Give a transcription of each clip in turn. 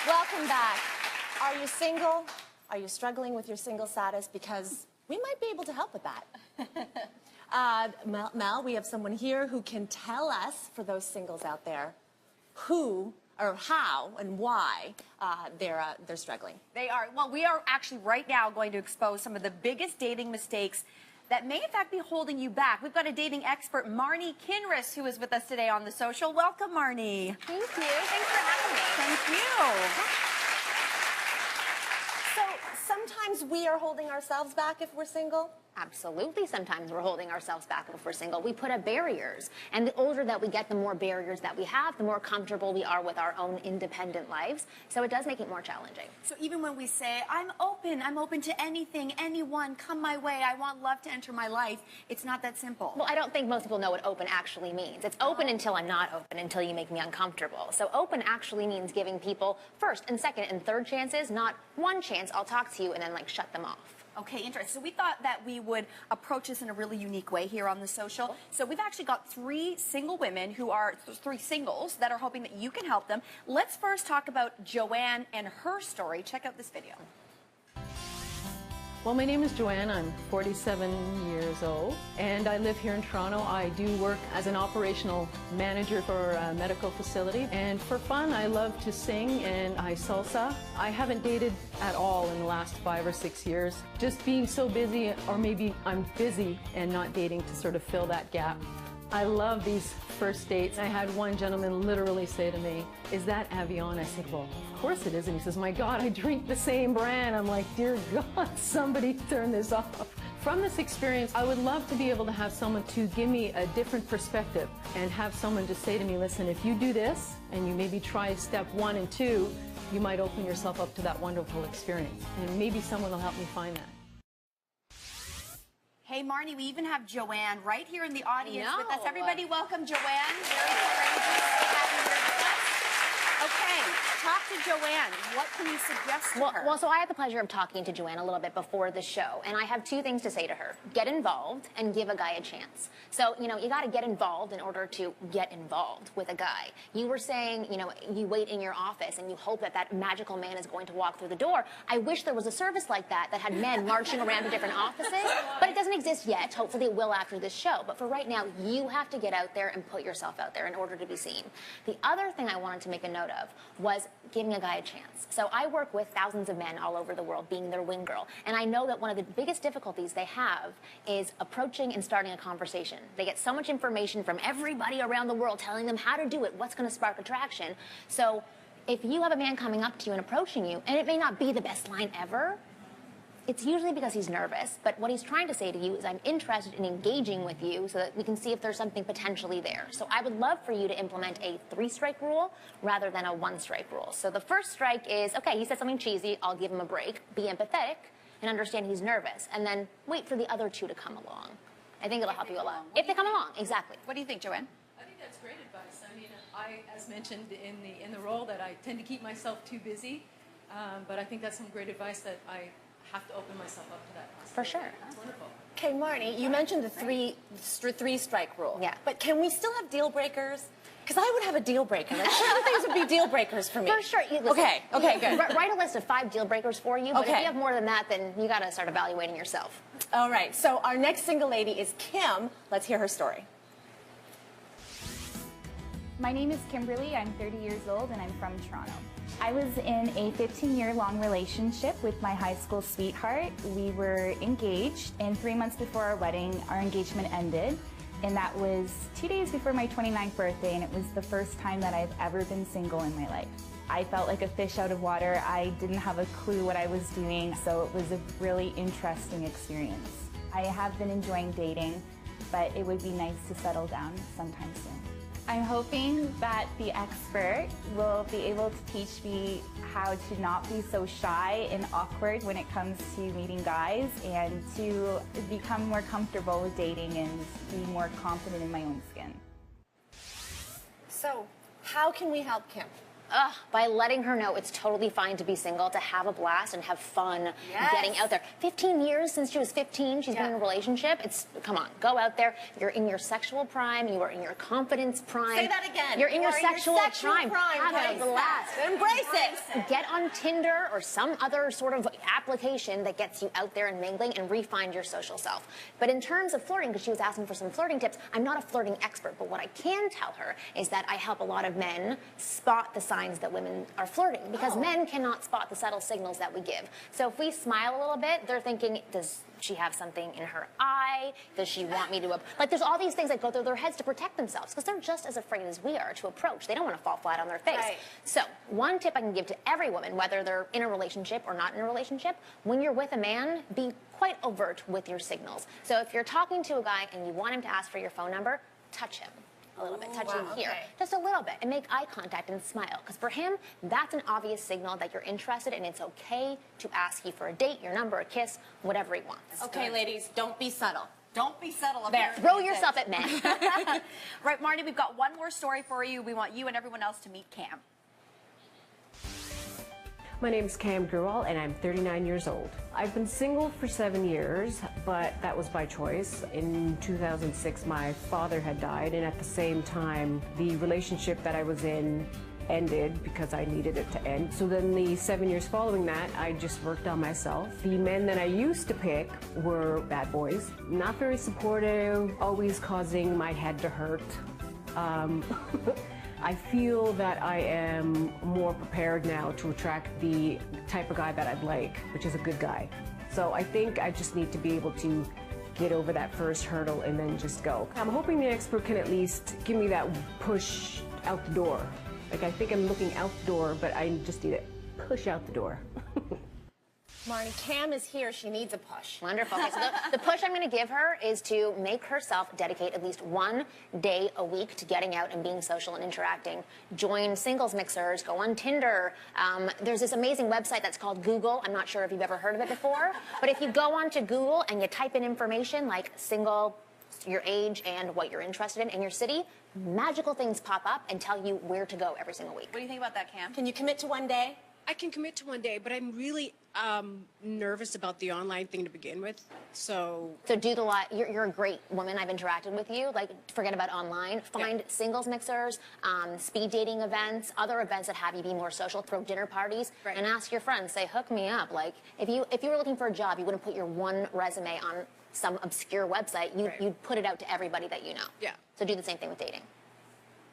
Welcome back. Are you single? Are you struggling with your single status? Because we might be able to help with that. Mel, we have someone here who can tell us, for those singles out there, who or how and why they're struggling. They are. Well, we are actually right now going to expose some of the biggest dating mistakes that may in fact be holding you back. We've got a dating expert, Marnie Kinrys, who is with us today on The Social. Welcome, Marnie. Thank you. Thanks for having me. Thank you. So sometimes we are holding ourselves back if we're single. Absolutely. Sometimes we're holding ourselves back if we're single. We put up barriers. And the older that we get, the more barriers that we have, the more comfortable we are with our own independent lives. So it does make it more challenging. So even when we say, I'm open to anything, anyone, come my way, I want love to enter my life, it's not that simple. Well, I don't think most people know what open actually means. It's open until I'm not open, until you make me uncomfortable. So open actually means giving people first and second and third chances, not one chance, I'll talk to you, and then like shut them off. Okay, interesting. So we thought that we would approach this in a really unique way here on The Social. So we've actually got three single women who are three singles that are hoping that you can help them. Let's first talk about Joanne and her story. Check out this video. Well, my name is Joanne. I'm 47 years old, and I live here in Toronto. I do work as an operational manager for a medical facility, and for fun, I love to sing and I salsa. I haven't dated at all in the last 5 or 6 years. Just being so busy, or maybe I'm busy and not dating to sort of fill that gap. I love these first dates. I had one gentleman literally say to me, "Is that Avion?" I said, "Well, of course it is." And he says, "My God, I drink the same brand." I'm like, dear God, somebody turn this off. From this experience, I would love to be able to have someone to give me a different perspective and have someone just say to me, listen, if you do this and you maybe try step 1 and 2, you might open yourself up to that wonderful experience. And maybe someone will help me find that. Hey, Marnie, we even have Joanne right here in the audience with us. No. Everybody welcome Joanne. Very courageous to have you here with us. Okay, talk to Joanne. What can you suggest to her? Well, so I had the pleasure of talking to Joanne a little bit before the show, and I have 2 things to say to her. Get involved and give a guy a chance. So, you know, you got to get involved in order to get involved with a guy. You were saying, you know, you wait in your office and you hope that that magical man is going to walk through the door. I wish there was a service like that that had men marching around to different offices, but it doesn't exist yet. Hopefully it will after this show. But for right now, you have to get out there and put yourself out there in order to be seen. The other thing I wanted to make a note of was giving a guy a chance. So I work with thousands of men all over the world being their wing girl, and I know that one of the biggest difficulties they have is approaching and starting a conversation. They get so much information from everybody around the world telling them how to do it, what's going to spark attraction. So if you have a man coming up to you and approaching you, and it may not be the best line ever, it's usually because he's nervous, but what he's trying to say to you is, I'm interested in engaging with you so that we can see if there's something potentially there. So I would love for you to implement a 3-strike rule rather than a 1-strike rule. So the first strike is, okay, he said something cheesy, I'll give him a break, be empathetic, and understand he's nervous, and then wait for the other 2 to come along. I think it'll help you a lot. If they come along, exactly. What do you think, Joanne? I think that's great advice. I mean, I, as mentioned in the role, that I tend to keep myself too busy, but I think that's some great advice that I have to open myself up to that. For sure. That's wonderful. Okay, Marnie, you mentioned the 3-strike rule. Yeah. But can we still have deal breakers? Because I would have a deal breaker. Like, certain things would be deal breakers for me. For sure. Listen, okay, good. Write a list of 5 deal breakers for you, but if Okay. you have more than that, then you got to start evaluating yourself. All right, so our next single lady is Kim. Let's hear her story. My name is Kimberly. I'm 30 years old and I'm from Toronto. I was in a 15-year-long relationship with my high school sweetheart. We were engaged, and 3 months before our wedding, our engagement ended. And that was 2 days before my 29th birthday, and it was the first time that I've ever been single in my life. I felt like a fish out of water. I didn't have a clue what I was doing, so it was a really interesting experience. I have been enjoying dating, but it would be nice to settle down sometime soon. I'm hoping that the expert will be able to teach me how to not be so shy and awkward when it comes to meeting guys, and to become more comfortable with dating and be more confident in my own skin. So, how can we help Kim? by letting her know it's totally fine to be single, to have a blast and have fun getting out there. 15 years since she was 15, she's been in a relationship. Come on, go out there. You're in your sexual prime. You are in your confidence prime. Say that again. You're in your sexual prime. Have Have a blast. Embrace it. Get on Tinder or some other sort of application that gets you out there and mingling and refine your social self. But in terms of flirting, because she was asking for some flirting tips, I'm not a flirting expert, but what I can tell her is that I help a lot of men spot the signs that women are flirting, because men cannot spot the subtle signals that we give. So if we smile a little bit, they're thinking, does she have something in her eye? Does she want me to, like, there's all these things that go through their heads to protect themselves, because they're just as afraid as we are to approach. They don't want to fall flat on their face. Right. So one tip I can give to every woman, whether they're in a relationship or not in a relationship, when you're with a man, be quite overt with your signals. So if you're talking to a guy and you want him to ask for your phone number, touch him a little bit, touch him here, just a little bit, and make eye contact and smile. Because for him, that's an obvious signal that you're interested, and it's okay to ask you for a date, your number, a kiss, whatever he wants. Okay, ladies, don't be subtle. Don't be subtle. There. Throw yourself at men. Right, Marnie, we've got one more story for you. We want you and everyone else to meet Cam. My name is Cam Gruwal, and I'm 39 years old. I've been single for 7 years, but that was by choice. In 2006, my father had died, and at the same time, the relationship that I was in ended because I needed it to end. So then the 7 years following that, I just worked on myself. The men that I used to pick were bad boys, not very supportive, always causing my head to hurt. I feel that I am more prepared now to attract the type of guy that I'd like, which is a good guy. So I think I just need to be able to get over that first hurdle and then just go. I'm hoping the expert can at least give me that push out the door. Like, I think I'm looking out the door, but I just need to push out the door. Marnie, Cam is here. She needs a push. Wonderful. Okay, so the push I'm going to give her is to make herself dedicate at least 1 day a week to getting out and being social and interacting. Join singles mixers, go on Tinder. There's this amazing website that's called Google. I'm not sure if you've ever heard of it before, but if you go onto Google and you type in information like single, your age, and what you're interested in your city, magical things pop up and tell you where to go every single week. What do you think about that, Cam? Can you commit to 1 day? I can commit to 1 day, but I'm really nervous about the online thing to begin with. So do the lot. You're a great woman. I've interacted with you. Like, forget about online. Find singles mixers, speed dating events, other events that have you be more social. Throw dinner parties, and ask your friends. Say, hook me up. Like, if you were looking for a job, you wouldn't put your one resume on some obscure website. You'd put it out to everybody that you know. Yeah. So do the same thing with dating.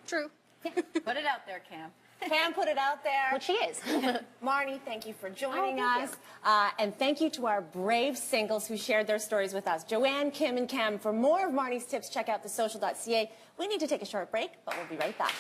True. Put it out there, Cam. Cam put it out there. Which she is. Marnie, thank you for joining thank us. And thank you to our brave singles who shared their stories with us. Joanne, Kim, and Cam. For more of Marnie's tips, check out thesocial.ca. We need to take a short break, but we'll be right back.